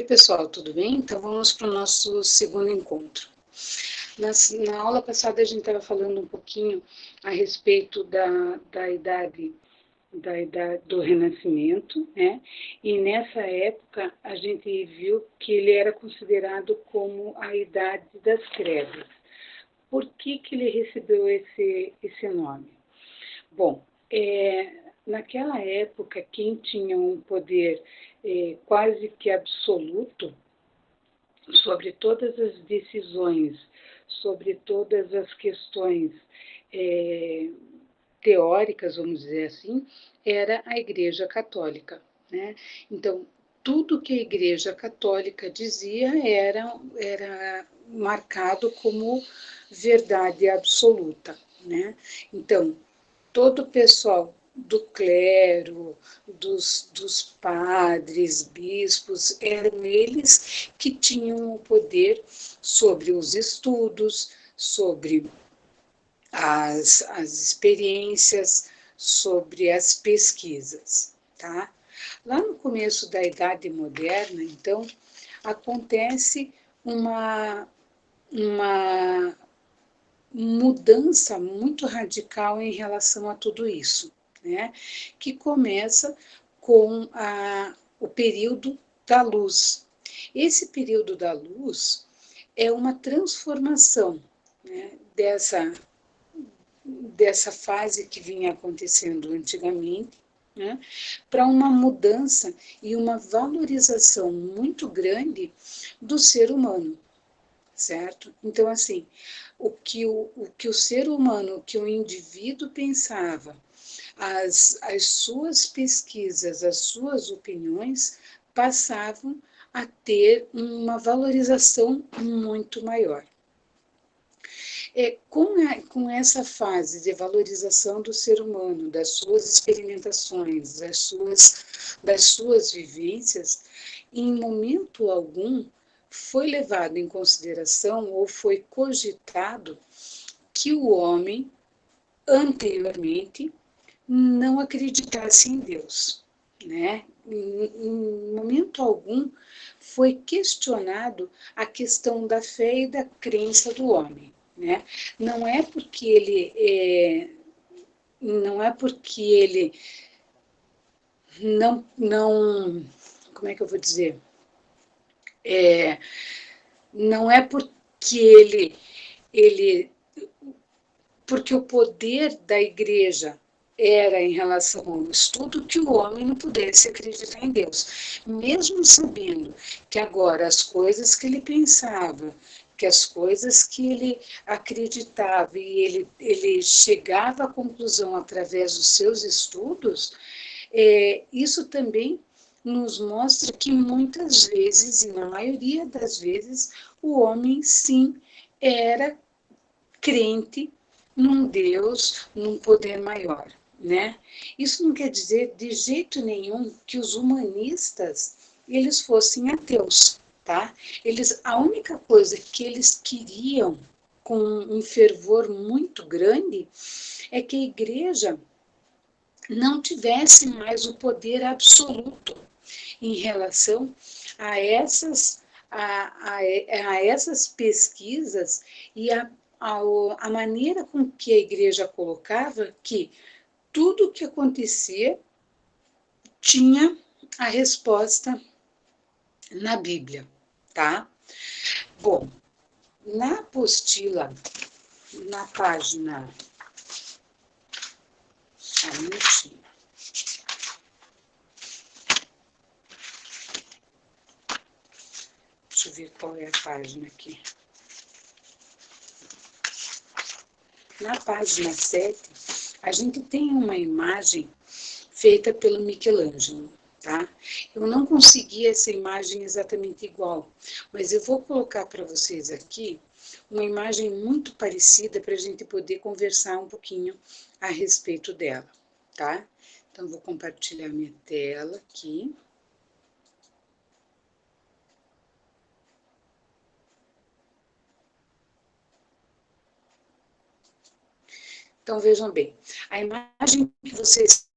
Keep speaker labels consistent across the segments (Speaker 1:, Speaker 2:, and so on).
Speaker 1: pessoal, tudo bem? Então vamos para o nosso segundo encontro. Na aula passada a gente estava falando um pouquinho a respeito da idade do Renascimento, né? E nessa época a gente viu que ele era considerado como a Idade das Trevas. Por que ele recebeu esse nome? Bom, naquela época, quem tinha um poder quase que absoluto sobre todas as decisões, sobre todas as questões teóricas, vamos dizer assim, era a Igreja Católica, né? Então, tudo que a Igreja Católica dizia era marcado como verdade absoluta, né? Então, todo o pessoal do clero, dos padres, bispos, eram eles que tinham o poder sobre os estudos, sobre as experiências, sobre as pesquisas, tá? Lá no começo da Idade Moderna, então, acontece uma mudança muito radical em relação a tudo isso, né? Que começa com o período da luz. Esse período da luz é uma transformação, né, dessa fase que vinha acontecendo antigamente, né, para uma mudança e uma valorização muito grande do ser humano, certo? Então, assim, o que o ser humano, o que o indivíduo pensava, as suas pesquisas, as suas opiniões passavam a ter uma valorização muito maior. Com essa fase de valorização do ser humano, das suas experimentações, das suas vivências, em momento algum foi levado em consideração ou foi cogitado que o homem, anteriormente, não acreditasse em Deus, né? Em momento algum foi questionado a questão da fé e da crença do homem, né? Não é porque ele não, como é que eu vou dizer? Não é porque porque o poder da igreja era em relação ao estudo que o homem não pudesse acreditar em Deus, mesmo sabendo que agora as coisas que ele pensava, que as coisas que ele acreditava e ele chegava à conclusão através dos seus estudos, isso também nos mostra que muitas vezes, e na maioria das vezes, o homem sim era crente num Deus, num poder maior, né? Isso não quer dizer de jeito nenhum que os humanistas eles fossem ateus, tá? A única coisa que eles queriam com um fervor muito grande é que a igreja não tivesse mais o poder absoluto em relação a essas pesquisas e a maneira com que a igreja colocava que tudo o que acontecia tinha a resposta na Bíblia, tá? Bom, na apostila, na página... Um minutinho. Deixa eu ver qual é a página aqui. Na página 7, a gente tem uma imagem feita pelo Michelangelo, tá? Eu não consegui essa imagem exatamente igual, mas eu vou colocar para vocês aqui uma imagem muito parecida para a gente poder conversar um pouquinho a respeito dela, tá? Então, vou compartilhar minha tela aqui. Então, vejam bem, a imagem que vocês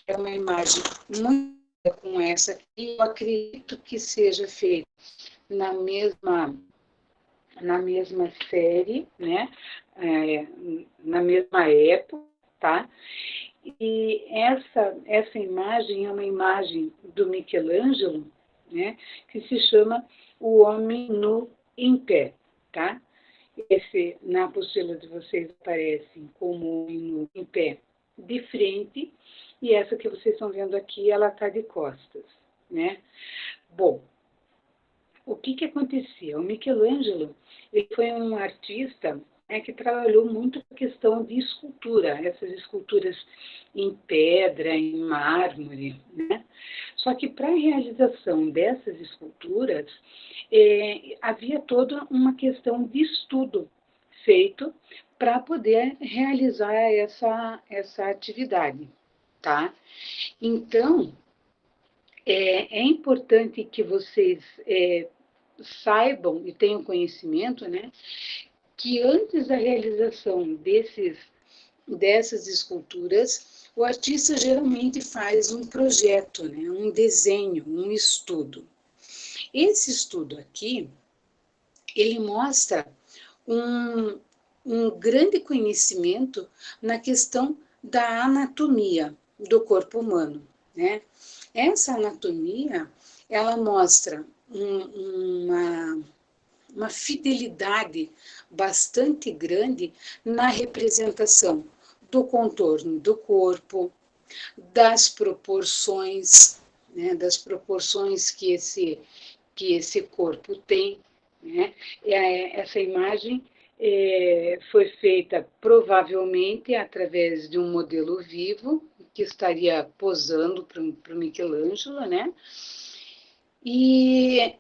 Speaker 1: é uma imagem muito com essa aqui, eu acredito que seja feita na mesma série, né? Na mesma época, tá? E essa imagem é uma imagem do Michelangelo, né? Que se chama O Homem Nu em Pé, tá? Esse, na apostila de vocês, aparece como o homem nu em pé de frente, e essa que vocês estão vendo aqui, ela está de costas, né? Bom, o que acontecia? O Michelangelo, ele foi um artista, né, que trabalhou muito a questão de escultura, essas esculturas em pedra, em mármore, né? Só que para a realização dessas esculturas, havia toda uma questão de estudo feito para poder realizar essa atividade, tá? Então, é importante que vocês saibam e tenham conhecimento, né, que antes da realização dessas esculturas, o artista geralmente faz um projeto, né, um desenho, um estudo. Esse estudo aqui, ele mostra um grande conhecimento na questão da anatomia do corpo humano, né? Essa anatomia, ela mostra uma fidelidade bastante grande na representação do contorno do corpo, das proporções, né, das proporções que esse corpo tem, né? Essa imagem foi feita provavelmente através de um modelo vivo que estaria posando para o Michelangelo, né? E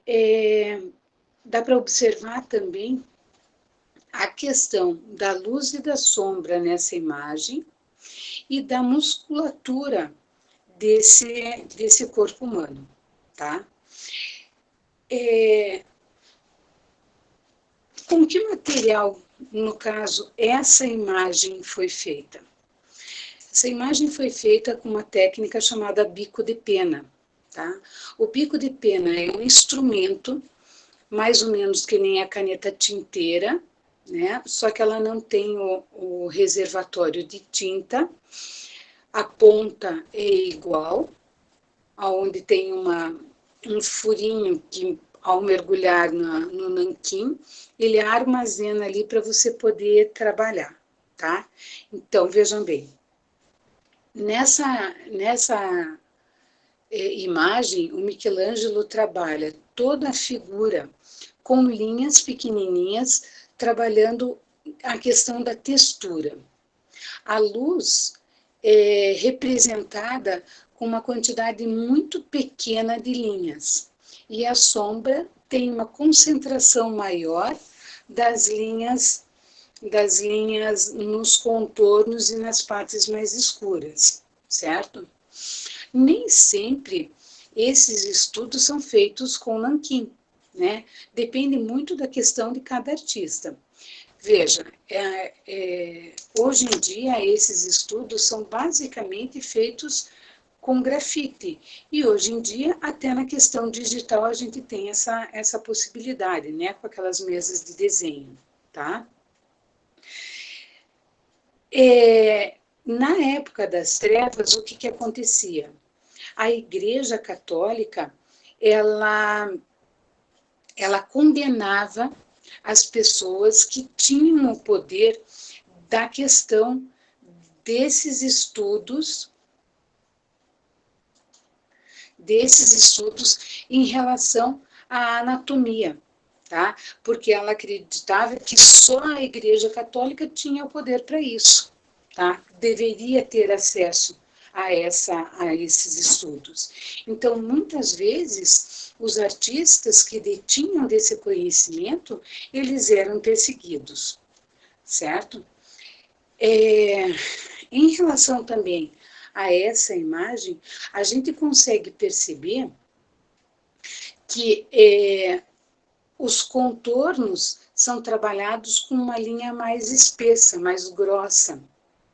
Speaker 1: dá para observar também a questão da luz e da sombra nessa imagem e da musculatura desse corpo humano, tá? Com que material, no caso, essa imagem foi feita? Essa imagem foi feita com uma técnica chamada bico de pena, tá? O bico de pena é um instrumento, mais ou menos que nem a caneta tinteira, né? Só que ela não tem o reservatório de tinta, a ponta é igual, onde tem um furinho que, ao mergulhar no nanquim, ele armazena ali para você poder trabalhar, tá? Então, vejam bem, nessa imagem, o Michelangelo trabalha toda a figura com linhas pequenininhas, trabalhando a questão da textura. A luz é representada com uma quantidade muito pequena de linhas, e a sombra tem uma concentração maior das linhas nos contornos e nas partes mais escuras, certo? Nem sempre esses estudos são feitos com nanquim, né? Depende muito da questão de cada artista. Veja, hoje em dia esses estudos são basicamente feitos com grafite, e hoje em dia até na questão digital a gente tem essa possibilidade, né? Com aquelas mesas de desenho, tá? Na época das trevas, o que acontecia? A Igreja Católica, ela condenava as pessoas que tinham o poder da questão desses estudos em relação à anatomia, tá? Porque ela acreditava que só a Igreja Católica tinha o poder para isso, tá? Deveria ter acesso a esses estudos. Então, muitas vezes, os artistas que detinham desse conhecimento, eles eram perseguidos, certo? Em relação também a essa imagem, a gente consegue perceber que os contornos são trabalhados com uma linha mais espessa, mais grossa,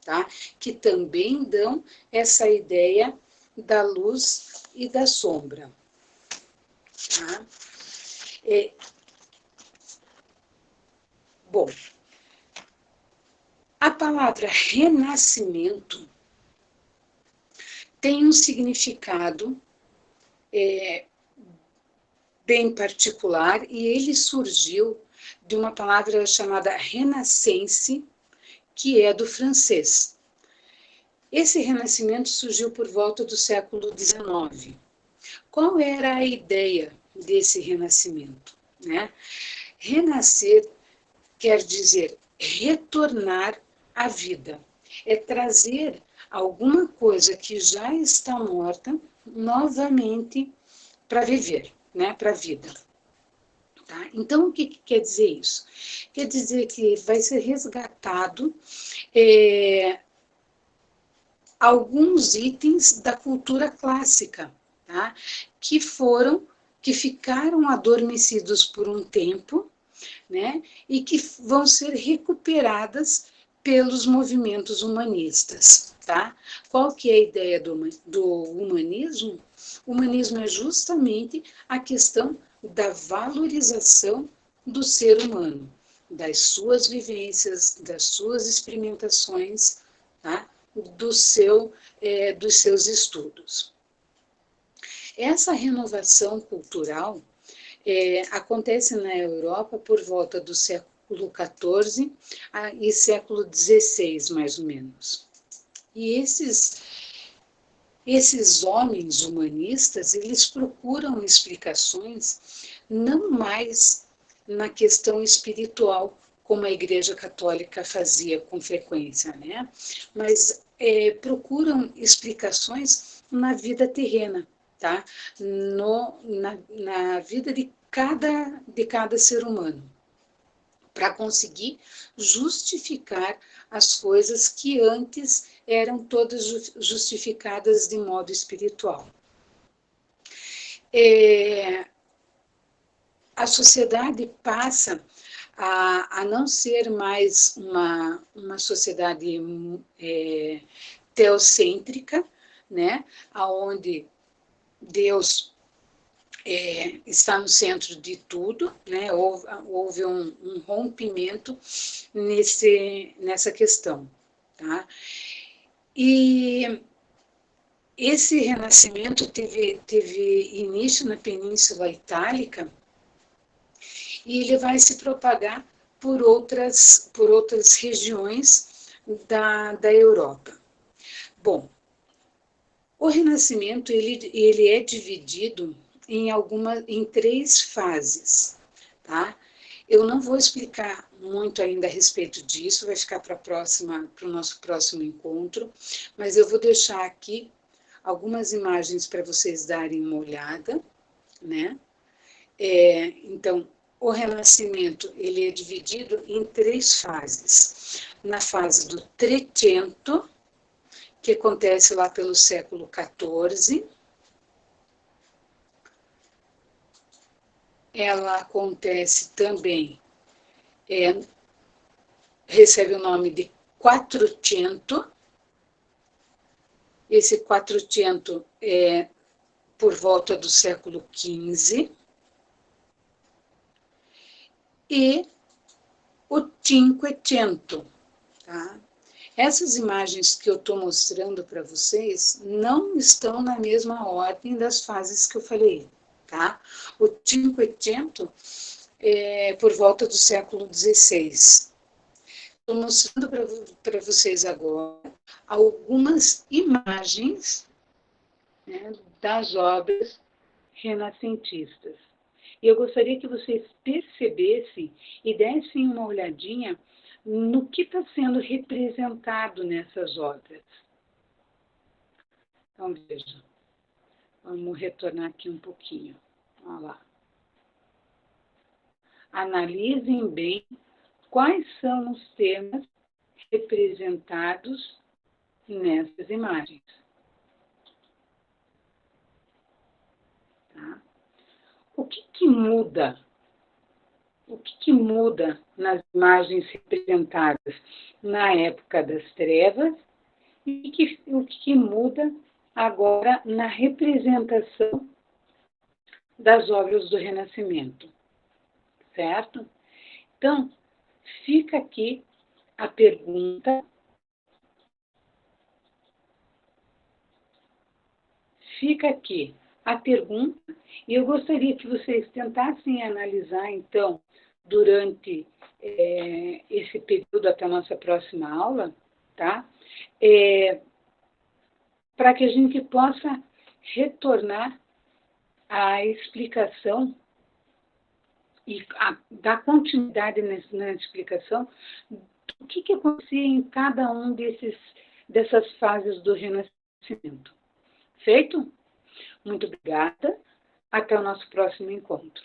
Speaker 1: tá? Que também dão essa ideia da luz e da sombra. Tá? Bom, a palavra renascimento tem um significado bem particular, e ele surgiu de uma palavra chamada renascense, que é do francês. Esse renascimento surgiu por volta do século XIX. Qual era a ideia desse renascimento? Né? Renascer quer dizer retornar à vida, é trazer alguma coisa que já está morta novamente para viver, né? Para a vida. Tá? Então, o que quer dizer isso? Quer dizer que vai ser resgatado alguns itens da cultura clássica, tá? que ficaram adormecidos por um tempo, né? E que vão ser recuperadas pelos movimentos humanistas, tá? Qual que é a ideia do humanismo? O humanismo é justamente a questão da valorização do ser humano, das suas vivências, das suas experimentações, tá? Dos seus estudos. Essa renovação cultural acontece na Europa por volta do século XIV e século XVI, mais ou menos. E esses homens humanistas, eles procuram explicações não mais na questão espiritual, como a Igreja Católica fazia com frequência, né? Mas procuram explicações na vida terrena, tá? Na vida de cada ser humano, para conseguir justificar as coisas que antes eram todas justificadas de modo espiritual. A sociedade passa a não ser mais uma sociedade teocêntrica, né, onde Deus está no centro de tudo, né? Houve um rompimento nessa questão. Tá? E esse renascimento teve início na Península Itálica, e ele vai se propagar por outras regiões da Europa. Bom, o Renascimento ele é dividido em 3 fases, tá? Eu não vou explicar muito ainda a respeito disso, vai ficar para o nosso próximo encontro, mas eu vou deixar aqui algumas imagens para vocês darem uma olhada, né? Então, o Renascimento ele é dividido em 3 fases. Na fase do Trecento, que acontece lá pelo século XIV, ela acontece também, recebe o nome de Quattrocento. Esse Quattrocento é por volta do século XV. E o Cinquecento. Tá? Essas imagens que eu estou mostrando para vocês não estão na mesma ordem das fases que eu falei. Tá? O Cinquecento é por volta do século XVI. Estou mostrando para vocês agora algumas imagens, né, das obras renascentistas. E eu gostaria que vocês percebessem e dessem uma olhadinha no que está sendo representado nessas obras. Então, vejam. Vamos retornar aqui um pouquinho. Olha lá. Analisem bem quais são os temas representados nessas imagens. Tá? O que muda? O que muda nas imagens representadas na época das trevas e o que muda agora na representação das obras do Renascimento, certo? Então, fica aqui a pergunta. Fica aqui a pergunta, e eu gostaria que vocês tentassem analisar, então, durante esse período até a nossa próxima aula, tá? Para que a gente possa retornar à explicação e dar continuidade na explicação do que acontecia em cada um dessas fases do Renascimento. Feito? Muito obrigada. Até o nosso próximo encontro.